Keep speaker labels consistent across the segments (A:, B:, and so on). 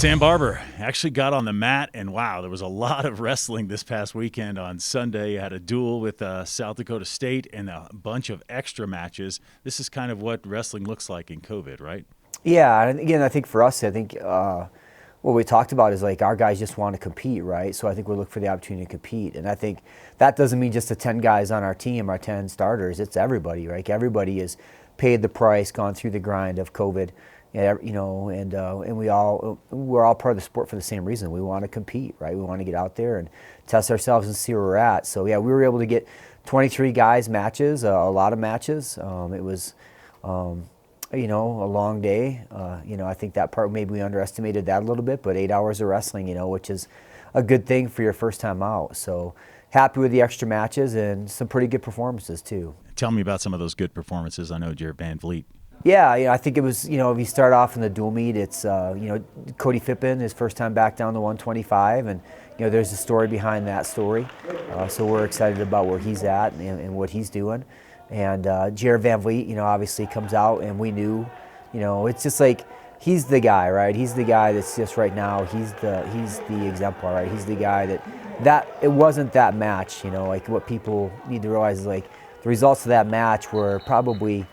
A: Sam Barber actually got on the mat, and wow, there was a lot of wrestling this past weekend. On Sunday, you had a duel with South Dakota State and a bunch of extra matches. This is kind of what wrestling looks like in COVID, right?
B: Yeah, and again, I think for us, what we talked about is like our guys just want to compete, right? So I think we look for the opportunity to compete, and I think that doesn't mean just the 10 guys on our team, our 10 starters. It's everybody, right? Everybody has paid the price, gone through the grind of COVID, and we're all part of the sport for the same reason. We want to compete, right? We want to get out there and test ourselves and see where we're at. So yeah, we were able to get 23 guys matches, a lot of matches. It was. A long day. I think that part maybe we underestimated that a little bit, but 8 hours of wrestling, which is a good thing for your first time out. So happy with the extra matches and some pretty good performances too.
A: Tell me about some of those good performances. I know Jared Van Vliet.
B: Yeah, I think it was, if you start off in the dual meet, it's, Cody Phippen, his first time back down to 125, and, there's a story behind that story. So we're excited about where he's at and what he's doing. And Jared Van Vliet, obviously comes out, and we knew, it's just like he's the guy, right? He's the guy that's just right now. He's the exemplar, right? He's the guy that it wasn't that match, like what people need to realize is like the results of that match were probably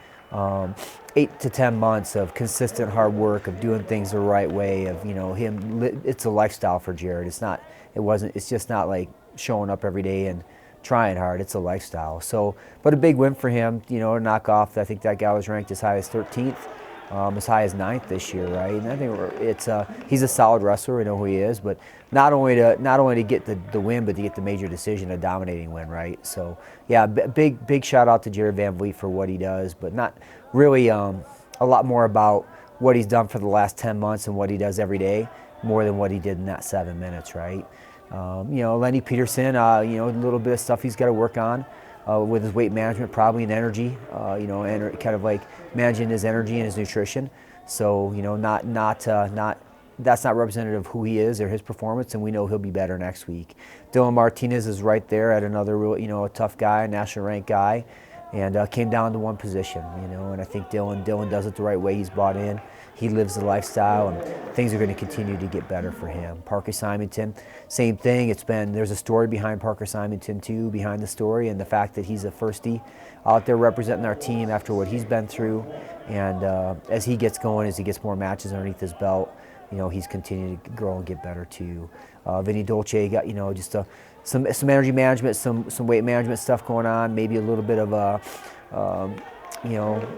B: 8 to 10 months of consistent hard work, of doing things the right way, of him. It's a lifestyle for Jared. It's just not like showing up every day and trying hard. It's a lifestyle. So, but a big win for him, to knock off. I think that guy was ranked as high as 13th, as high as 9th this year, right? And I think he's a solid wrestler. We know who he is, but not only to get the win, but to get the major decision, a dominating win, right? So, yeah, big shout out to Jared Van Vliet for what he does, but not really a lot more about what he's done for the last 10 months and what he does every day, more than what he did in that 7 minutes, right? Lenny Peterson, a little bit of stuff he's got to work on with his weight management, probably, and energy, and kind of like managing his energy and his nutrition. So, that's not representative of who he is or his performance, and we know he'll be better next week. Dylan Martinez is right there at another real, a tough guy, national ranked guy, and came down to one position, and I think Dylan does it the right way. He's bought in. He lives the lifestyle, and things are going to continue to get better for him. Parker Simonton, same thing. There's a story behind Parker Simonton too, behind the story, and the fact that he's a firstie out there representing our team after what he's been through, and as he gets going, as he gets more matches underneath his belt, he's continuing to grow and get better too. Vinny Dolce got, just some energy management, some weight management stuff going on, maybe a little bit of a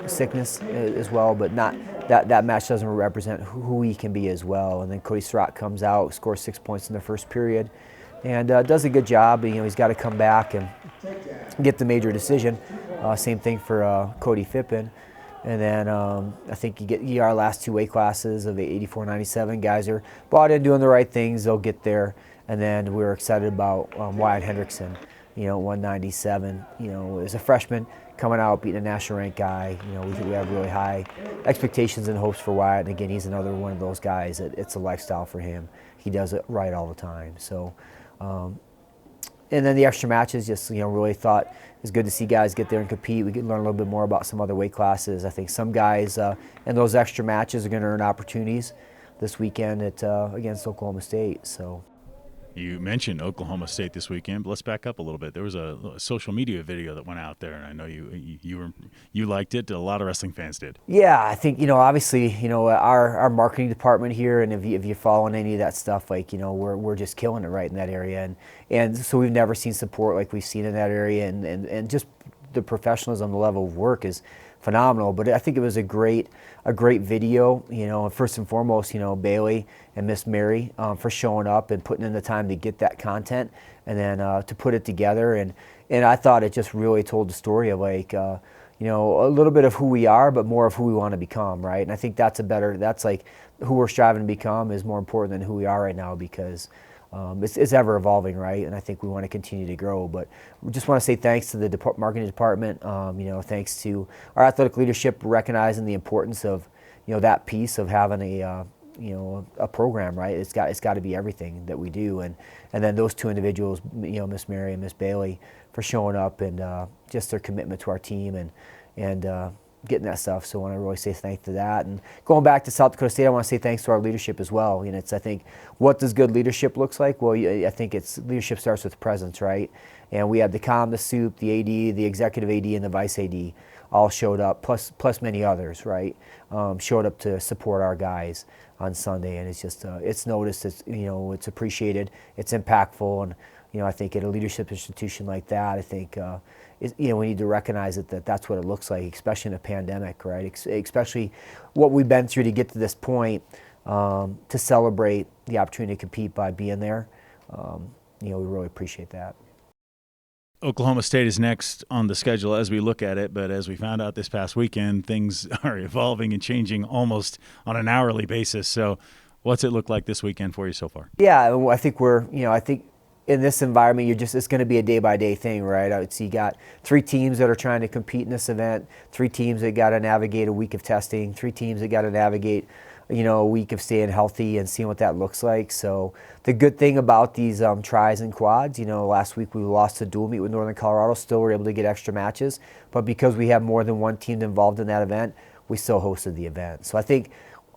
B: sickness as well, but not that match doesn't represent who he can be as well. And then Cody Surratt comes out, scores 6 points in the first period, and does a good job. He's got to come back and get the major decision. Same thing for Cody Phippen. And then I think you get our last two weight classes of 84, 97. Guys are bought in, doing the right things. They'll get there. And then we're excited about Wyatt Hendrickson, 197. As a freshman coming out, beating a national ranked guy. We think we have really high expectations and hopes for Wyatt. And again, he's another one of those guys that it's a lifestyle for him. He does it right all the time. So, and then the extra matches, just really thought it was good to see guys get there and compete. We could learn a little bit more about some other weight classes. I think some guys in those extra matches are going to earn opportunities this weekend against Oklahoma State. So.
A: You mentioned Oklahoma State this weekend, but let's back up a little bit. There was a social media video that went out there, and I know you liked it. A lot of wrestling fans did.
B: Yeah, I think obviously our marketing department here, and if you're following any of that stuff, we're just killing it right in that area, and so we've never seen support like we've seen in that area, and just the professionalism, the level of work is phenomenal. But I think it was a great video. First and foremost, Bailey and Miss Mary for showing up and putting in the time to get that content, and then to put it together. And I thought it just really told the story of a little bit of who we are, but more of who we want to become, right? And I think that's like who we're striving to become is more important than who we are right now, because it's ever evolving, right? And I think we want to continue to grow. But we just want to say thanks to the marketing department. Thanks to our athletic leadership recognizing the importance of that piece of having a program, right? It's got to be everything that we do. And then those two individuals, Miss Mary and Miss Bailey, for showing up and just their commitment to our team and getting that stuff. So I want to really say thanks to that. And going back to South Dakota State, I want to say thanks to our leadership as well. You know, it's, I think, what does good leadership looks like? Well, I think it's leadership starts with presence, right? And we had the comm, the soup, the AD, the executive AD, and the vice AD all showed up, plus many others, right? Showed up to support our guys on Sunday, and it's just it's noticed, it's, you know, it's appreciated, it's impactful, and you know, I think at a leadership institution like that, I think you know, we need to recognize that that's what it looks like, especially in a pandemic, right? Especially what we've been through to get to this point, to celebrate the opportunity to compete by being there. You know, we really appreciate that.
A: Oklahoma State is next on the schedule as we look at it, but as we found out this past weekend, things are evolving and changing almost on an hourly basis. So what's it look like this weekend for you so far?
B: Yeah, I think I think in this environment, it's going to be a day-by-day thing, right? You got 3 teams that are trying to compete in this event, 3 teams that got to navigate a week of testing, 3 teams that got to navigate, you know, a week of staying healthy and seeing what that looks like. So the good thing about these tries and quads, you know, last week we lost a dual meet with Northern Colorado, still were able to get extra matches, but because we have more than one team involved in that event, we still hosted the event. So I think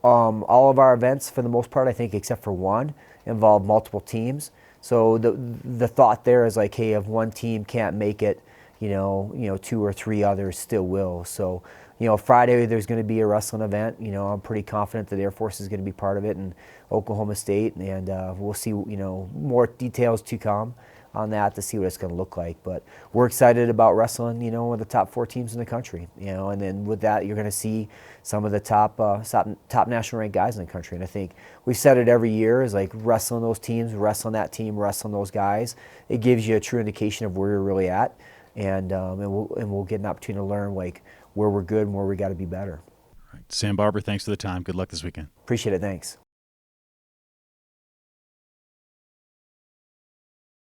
B: all of our events, for the most part, I think except for one, involve multiple teams. So the thought there is like, hey, if one team can't make it, you know, 2 or 3 others still will. So, you know, Friday there's going to be a wrestling event. You know, I'm pretty confident that Air Force is going to be part of it, and Oklahoma State, and we'll see, you know, more details to come on that to see what it's going to look like. But we're excited about wrestling, you know, with the top 4 teams in the country, you know, and then with that you're going to see some of the top national ranked guys in the country. And I think we've said it every year is like wrestling those teams, wrestling that team, wrestling those guys. It gives you a true indication of where you're really at, and we'll get an opportunity to learn like where we're good and where we got to be better.
A: All right. Sam Barber, thanks for the time. Good luck this weekend.
B: Appreciate it. Thanks.